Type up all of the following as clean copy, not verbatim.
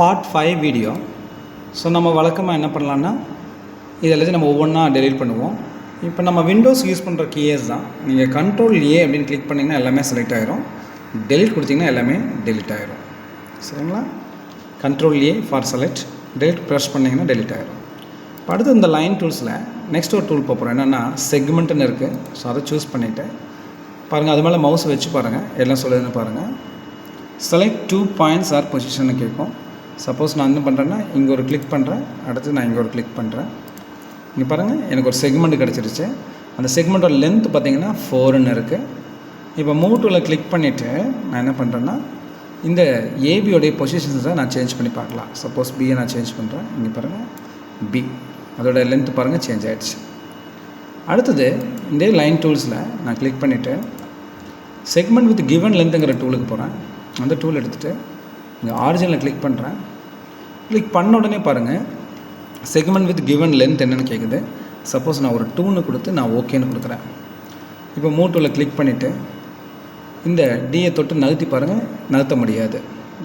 Part 5 video. So நம்ம வழக்கமாக என்ன பண்ணலான்னா இது எல்லாத்தையும் நம்ம ஒவ்வொன்றா டெலீட் பண்ணுவோம். இப்போ நம்ம விண்டோஸ் யூஸ் பண்ணுற கீஸ் தான். நீங்கள் Ctrl A அப்படின்னு கிளிக் பண்ணிங்கன்னா எல்லாமே செலக்ட் ஆகிரும். டெலிட் கொடுத்தீங்கன்னா எல்லாமே டெலிட் ஆகிரும். சரிங்களா? Ctrl A for select, delete press பண்ணிங்கன்னா டெலிட் ஆகிரும். இப்போ அடுத்து இந்த லைன் டூல்ஸில் நெக்ஸ்ட் ஒரு டூல் போகிறோம். என்னென்னா செக்மெண்ட்டுன்னு இருக்குது. ஸோ அதை சூஸ் பண்ணிவிட்டு பாருங்கள், அது மேலே மவுஸ் வச்சு பாருங்கள், எல்லாம் சொல்லுதுன்னு பாருங்கள். செலக்ட் 2 பாயிண்ட்ஸ் ஆர் பொசிஷன்னு கேட்கும். சப்போஸ் நான் என்ன பண்ணுறேன்னா இங்கே ஒரு கிளிக் பண்ணுறேன், அடுத்து நான் இங்கே ஒரு கிளிக் பண்ணுறேன். இங்கே பாருங்கள், எனக்கு ஒரு செக்மெண்ட் கிடச்சிருச்சு. அந்த செக்மெண்ட்டோட லென்த் பார்த்திங்கன்னா 4ன்னு இருக்குது. இப்போ மூவ் டூவில் கிளிக் பண்ணிவிட்டு நான் என்ன பண்ணுறேன்னா இந்த ஏபியோடைய பொசிஷன்ஸை நான் சேஞ்ச் பண்ணி பார்க்கலாம். சப்போஸ் பியை நான் சேஞ்ச் பண்ணுறேன். இங்கே பாருங்கள், பி அதோட லென்த்து பாருங்கள் சேஞ்ச் ஆகிடுச்சு. அடுத்தது இந்த லைன் டூல்ஸில் நான் கிளிக் பண்ணிவிட்டு செக்மெண்ட் வித் கிவன் லென்த்துங்கிற டூலுக்கு போகிறேன். அந்த டூல் எடுத்துகிட்டு இங்கே ஆரிஜினில் கிளிக் பண்ணுறேன். கிளிக் பண்ண உடனே பாருங்கள் செக்மெண்ட் வித் கிவன் லென்த் என்னென்னு கேட்குது. சப்போஸ் நான் ஒரு 2ன்னு கொடுத்து நான் ஓகேன்னு கொடுக்குறேன். இப்போ மூவ் டூவில் கிளிக் பண்ணிவிட்டு இந்த டியை தொட்டு நகர்த்தி பாருங்கள், நகர்த்த முடியாது.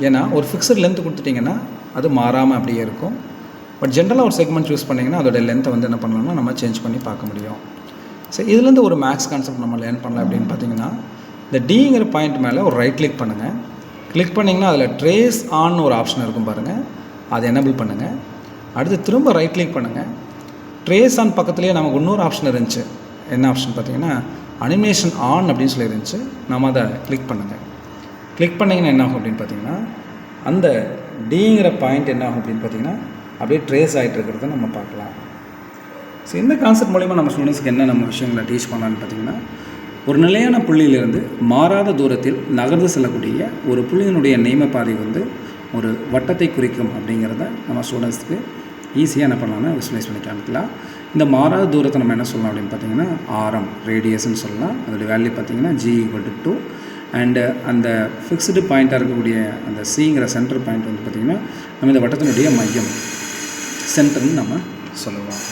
ஏன்னா ஒரு ஃபிக்ஸட் லென்த்து கொடுத்துட்டிங்கன்னா அது மாறாமல் அப்படியே இருக்கும். பட் ஜென்ரலாக ஒரு செக்மெண்ட் சூஸ் பண்ணிங்கன்னா அதோட லென்த்தை வந்து என்ன பண்ணலாம்னா நம்ம சேஞ்ச் பண்ணி பார்க்க முடியும். ஸோ இதுலேருந்து ஒரு மேக்ஸ் கான்செப்ட் நம்ம லேர்ன் பண்ணலாம். அப்படின்னு பார்த்தீங்கன்னா இந்த டிங்கிற பாயிண்ட் மேலே ஒரு ரைட் கிளிக் பண்ணுங்கள். கிளிக் பண்ணிங்கன்னா அதில் ட்ரேஸ் ஆன் ஒரு ஆப்ஷன் இருக்கும் பாருங்கள், அதை எனேபிள் பண்ணுங்கள். அடுத்து திரும்ப ரைட் கிளிக் பண்ணுங்கள். ட்ரேஸ் ஆன் பக்கத்துலேயே நமக்கு இன்னொரு ஆப்ஷன் இருந்துச்சு. என்ன ஆப்ஷன் பார்த்தீங்கன்னா அனிமேஷன் ஆன் அப்படின்னு சொல்லி இருந்துச்சு. நம்ம அதை கிளிக் பண்ணுங்கள். கிளிக் பண்ணிங்கன்னா என்ன ஆகும் அப்படின்னு பார்த்தீங்கன்னா அந்த டிங்கிற பாயிண்ட் என்ன ஆகும் அப்படின்னு பார்த்தீங்கன்னா அப்படியே ட்ரேஸ் ஆகிட்டு இருக்கிறத நம்ம பார்க்கலாம். ஸோ இந்த கான்செப்ட் மூலிமா நம்ம ஸ்டூடெண்ட்ஸ்க்கு என்ன நம்ம விஷயங்களை டீச் பண்ணலான்னு பார்த்தீங்கன்னா ஒரு நிலையான புள்ளியிலிருந்து மாறாத தூரத்தில் நகர்ந்து செல்லக்கூடிய ஒரு புள்ளியினுடைய நேம பாதை வந்து ஒரு வட்டத்தை குறிக்கும் அப்படிங்கிறத நம்ம ஸ்டூடெண்ட்ஸ்க்கு ஈஸியாக என்ன பண்ணலாம்னா விசுவலைஸ் பண்ணி காமிக்கலாம். இந்த மாறாத தூரத்தை நம்ம என்ன சொல்லலாம் அப்படின்னு பார்த்தீங்கன்னா ஆரம், ரேடியஸ்ன்னு சொல்லலாம். அதோடய வேல்யூ பார்த்தீங்கன்னா G=2. அண்டு அந்த ஃபிக்ஸ்டு பாயிண்ட்டாக இருக்கக்கூடிய அந்த சிங்கிற சென்டர் பாயிண்ட் வந்து பார்த்திங்கன்னா நம்ம இந்த வட்டத்தினுடைய மையம், சென்டர்னு நம்ம சொல்லுவோம்.